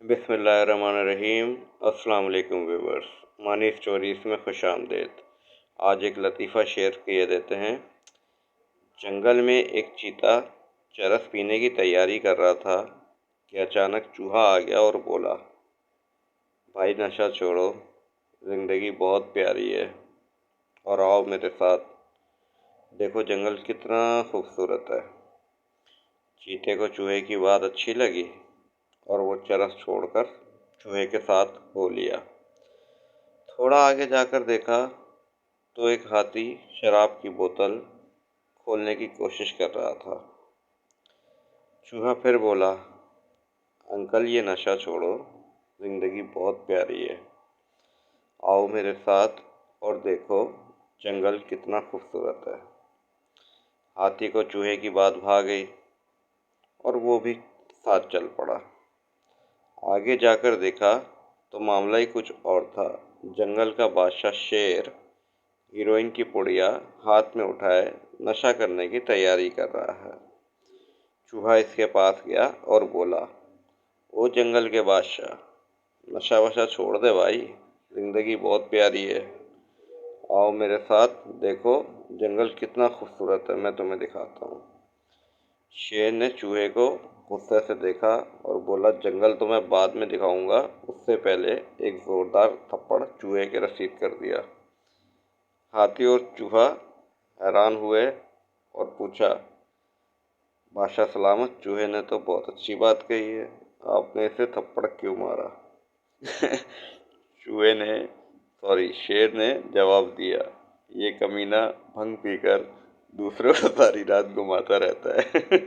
बिस्मिल्लाहिर्रहमानिर्रहीम। अस्सलाम वालेकुम व्यूवर्स, मानी स्टोरीज़ में खुशामदीद। आज एक लतीफ़ा शेयर किए देते हैं। जंगल में एक चीता चरस पीने की तैयारी कर रहा था कि अचानक चूहा आ गया और बोला, भाई नशा छोड़ो, ज़िंदगी बहुत प्यारी है और आओ मेरे साथ, देखो जंगल कितना खूबसूरत है। चीते को चूहे की बात अच्छी लगी और वो चरस छोड़कर चूहे के साथ हो लिया। थोड़ा आगे जाकर देखा तो एक हाथी शराब की बोतल खोलने की कोशिश कर रहा था। चूहा फिर बोला, अंकल ये नशा छोड़ो, ज़िंदगी बहुत प्यारी है, आओ मेरे साथ और देखो जंगल कितना खूबसूरत है। हाथी को चूहे की बात भा गई और वो भी साथ चल पड़ा। आगे जाकर देखा तो मामला ही कुछ और था। जंगल का बादशाह शेर हीरोइन की पुड़िया हाथ में उठाए नशा करने की तैयारी कर रहा है। चूहा इसके पास गया और बोला, ओ जंगल के बादशाह, नशा वशा छोड़ दे भाई, जिंदगी बहुत प्यारी है, आओ मेरे साथ, देखो जंगल कितना खूबसूरत है, मैं तुम्हें दिखाता हूँ। शेर ने चूहे को गुस्से से देखा और बोला, जंगल तो मैं बाद में दिखाऊंगा, उससे पहले एक जोरदार थप्पड़ चूहे के रसीद कर दिया। हाथी और चूहा हैरान हुए और पूछा, बादशाह सलामत। चूहे ने तो बहुत अच्छी बात कही है, आपने इसे थप्पड़ क्यों मारा? शेर ने जवाब दिया, ये कमीना भंग पीकर दूसरों को सारी रात घुमाता रहता है।